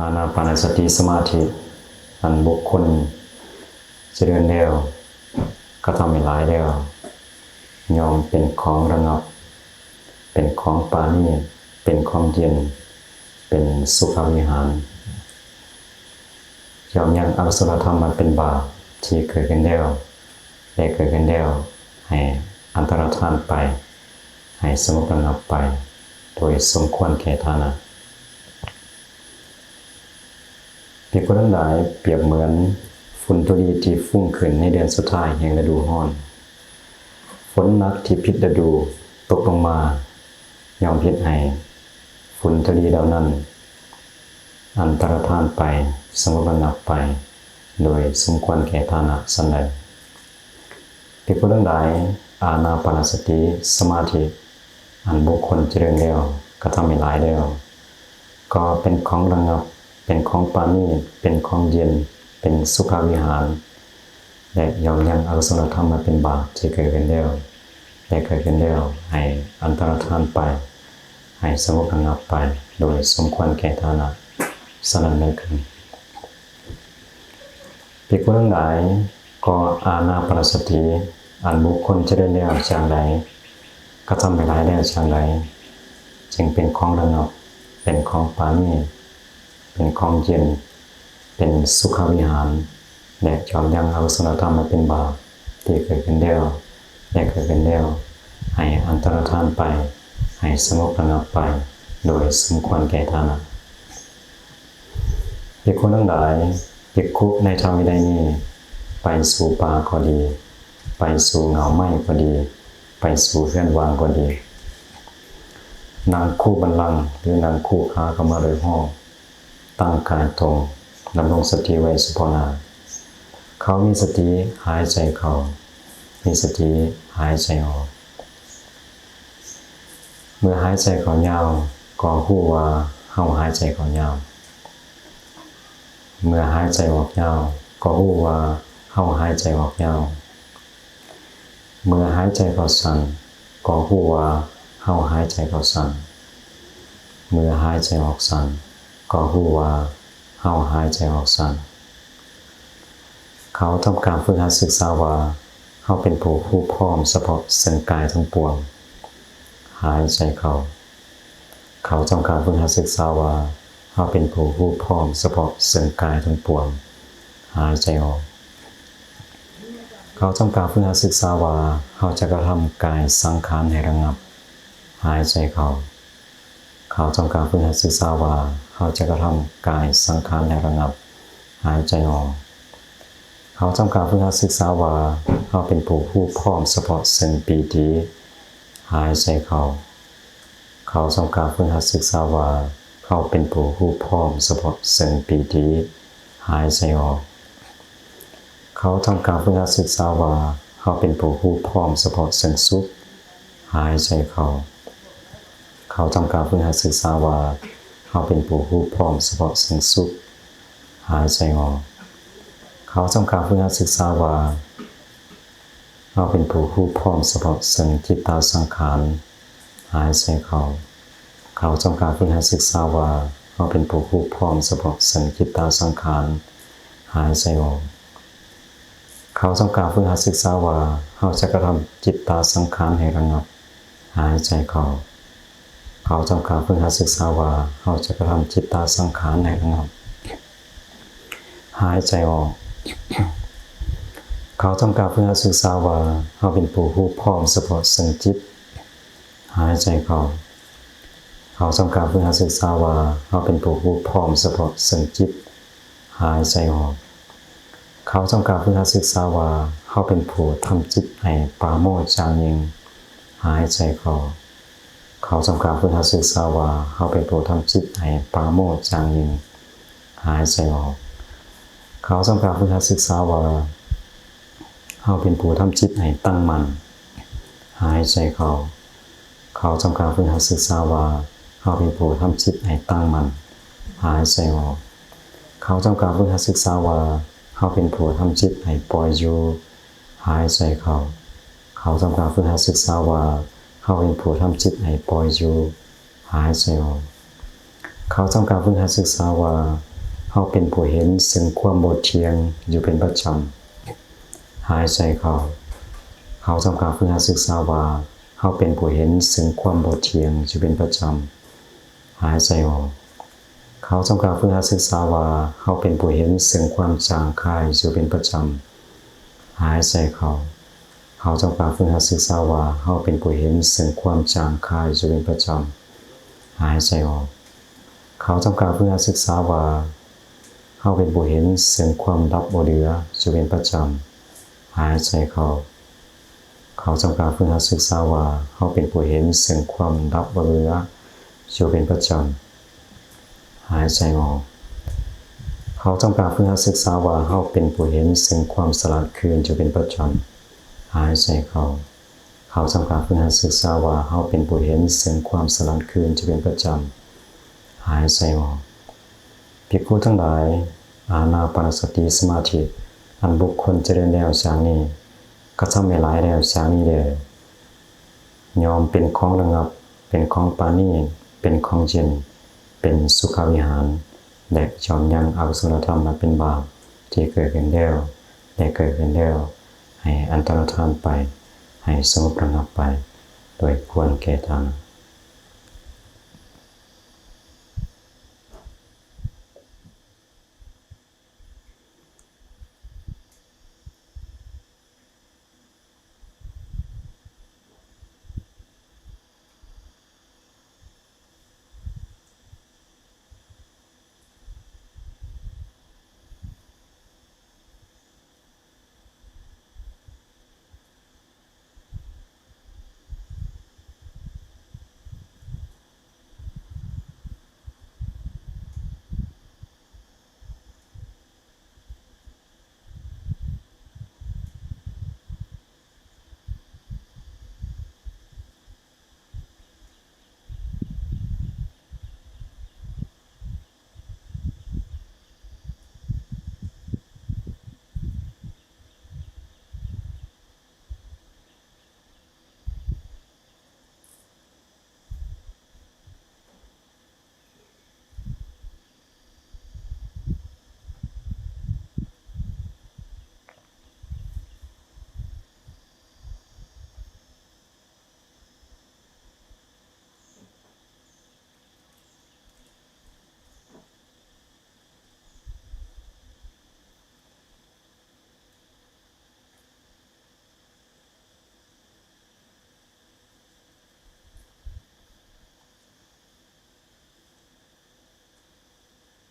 อานาปานสติสมาธิอันบุคคลเจริญแล้วก็ทำให้หลายแล้วยอมเป็นของระงับเป็นของปาณีเป็นของเย็นเป็นสุขวิหารยอมยังอกุศลธรรมมันเป็นบาปที่เกิดขึ้นแล้วได้เกิดขึ้นแล้วให้อันตรธานไปให้สงบระงับไปโดยสมควรแก่ฐานะภิกษุทั้งหลายเปรียบเหมือนฝุ่นทุลีที่ฟุ้งขึ้นในเดือนสุดท้ายแห่งฤดูร้อนฝนหนักที่ผิดฤดูตกลงมายอมพิษให้ฝุ่นทุลีเหล่านั้นอันตรธานไปสงบระงับไปโดยสมควรแก่ฐานะสันใดภิกษุทั้งหลายอานาปานสติสมาธิอันบุคคลเจริญแล้วก็ทำให้หลายแล้วก็เป็นของระงับเป็นของปาณีเป็นของเย็นเป็นสุขวิหารและยอมยังอกุศลธรรมมาเป็นบาปที่เกิดขึ้นแล้วได้เกิดขึ้นแล้วให้อันตรธานไปให้สงบระงับไปโดยสมควรแก่ฐานะสนั่นเลยกันภิกษุทั้งหลายก็อานาปานสติอันบุคคลเจริญแล้วจางใดก็ทำให้หลายแล้วจางใดจึงเป็นของระงับเป็นของปาณีเป็นของเย็นเป็นสุขวิหารและยอมยังอกุศลธรรมมาเป็นบาปที่เกิดขึ้นแล้วและเกิดขึ้นแล้วให้อันตรธานไปให้สงบระงับไปโดยสมควรแก่ฐานะภิกษุทั้งหลายภิกขุในธรรมวินัยนี้ไปสู่ป่าก็ดีไปสู่เงาไม้ก็ดีไปสู่เรือนว่างก็ดีนางคู่บัลลังก์หรือนางคู่ค้าเข้ามาโดยห้องตั้งกายตรงดำรงสติไว้สุภานาเขามีสติหายใจเข้ามีสติหายใจออกเมื่อหายใจเข้ายาวก็รู้ว่าเฮาหายใจเข้ายาวเมื่อหายใจออกยาวก็รู้ว่าเฮาหายใจออกยาวเมื่อหายใจเข้าสั้นก็รู้ว่าเฮาหายใจเข้าสั้นเมื่อหายใจออกสั้นก็รู้ว่าเฮาหายใจออกสั้นเขาทำการฝึกหัดศึกษาว่าเฮาเป็นผู้พร้อมเฉพาะสังกายทั้งปวงหายใจเข้าเขาทำการฝึกหัดศึกษาว่าเฮาเป็นผู้พร้อมเฉพาะสังกายทั้งปวงหายใจออกเขาทำการฝึกหัดศึกษาว่าเฮาจะกระทำกายสังขารให้ระงับหายใจเข้าเขาทำการฝึกหัดศึกษาว่าเฮาจะกระทำกายสังขารให้ระงับหายใจออกเขาทำการฝึกหัดศึกษาว่าเฮาเป็นผู้พร้อมเฉพาะสิ่งปีติหายใจเข้าเขาทำการฝึกหัดศึกษาว่าเฮาเป็นผู้พร้อมเฉพาะสิ่งปีติหายใจออกเขาทำการฝึกหัดศึกษาว่าเฮาเป็นผู้พร้อมเฉพาะสิ่งสุขหายใจเข้าเขาทำการฝึกหัดศึกษาว่าเฮาเป็นผู้พร้อมเฉพาะสิ่งสุขหายใจออกเขาทำการฝึกหัดศึกษาว่าเฮาเป็นผู้พร้อมเฉพาะสิ่งจิตตสังขารหายใจเข้าเขาทำการฝึกหัดศึกษาว่าเฮาเป็นผู้พร้อมเฉพาะสิ่งจิตตสังขารหายใจออกเขาทำการฝึกหัดศึกษาว่าเฮาจะกระทำจิตตสังขารให้ระงับหายใจเข้าเขาทำการฝึกหัดศึกษาว่าเฮาจะกระทำจิตตสังขารให้ระงับหายใจออกเขาทำการฝึกหัดศึกษาว่าเฮาเป็นผู้พร้อมเฉพาะสิ่งจิตหายใจเข้าเขาทำการฝึกหัดศึกษาว่าเฮาเป็นผู้พร้อมเฉพาะสิ่งจิตหายใจออกเขาทำการฝึกหัดศึกษาว่าเฮาเป็นผู้ทำจิตให้ปราโมทย์จางยิ่งหายใจเข้าเขาทำการฝึกหัดศึกษาว่าเฮาเป็นผู้ทำจิตให้ปราโมทย์จางยิ่งหายใจออกเขาทำการฝึกหัดศึกษาว่าเฮาเป็นผู้ทำจิตให้ตั้งมั่นหายใจเข้าเขาทำการฝึกหัดศึกษาว่าเฮาเป็นผู้ทำจิตให้ตั้งมั่นหายใจออกเขาทำการฝึกหัดศึกษาว่าเฮาเป็นผู้ทำจิตให้ปล่อยอยู่หายใจเข้าเขาทำการฝึกหัดศึกษาว่าเฮาเป็นผู้ทำจิตให้ปล่อยอยู่หายใจออกเขาทำการฝึกหัดศึกษาว่า เฮาเป็นผู้เห็นซึ่งความบ่เที่ยงอยู่เป็นประจำหายใจเข้าเขาทำการฝึกหัดศึกษาว่าเฮาเป็นผู้เห็นซึ่งความบ่เที่ยงอยู่เป็นประจำหายใจออกเขาทำการฝึกหัดศึกษาว่าเฮาเป็นผู้เห็นซึ่งความจางคายอยู่เป็นประจำหายใจเข้าเขาทำการฝึกหัดศึกษาว่าเฮาเป็นผู้เห็นซึ่งความจางคายอยู่เป็นประจำหายใจออกเขาทำการฝึกหัดศึกษาว่าเฮาเป็นผู้เห็นซึ่งความดับบ่เหลืออยู่เป็นประจำหายใจเข้าเขาทำการฝึกหัดศึกษาว่าเฮาเป็นผู้เห็นซึ่งความดับบ่เหลืออยู่เป็นประจำหายใจออกเขาทำการฝึกหัดศึกษาว่าเฮาเป็นผู้เห็นซึ่งความสลัดคืนอยู่เป็นประจำหายใจเข้าเขาทำการฝึกหัดศึกษาว่าเฮาเป็นผู้เห็นซึ่งความสลัดคืนอยู่เป็นประจำหายใจออกภิกขุทั้งหลายอานาปานสติสมาธิอันบุคคลเจริญแล้วจากนี้กระทำให้หลายแล้วจากนี้เด้อยอมเป็นของระงับเป็นของปราณีตเป็นของเย็นเป็นสุขวิหารและยอมยังอกุศลธรรมมาเป็นบาปที่เกิดขึ้นแล้วและเกิดขึ้นแล้วให้อันตรธานไปให้สงบระงับไปโดยควรแก่ทาง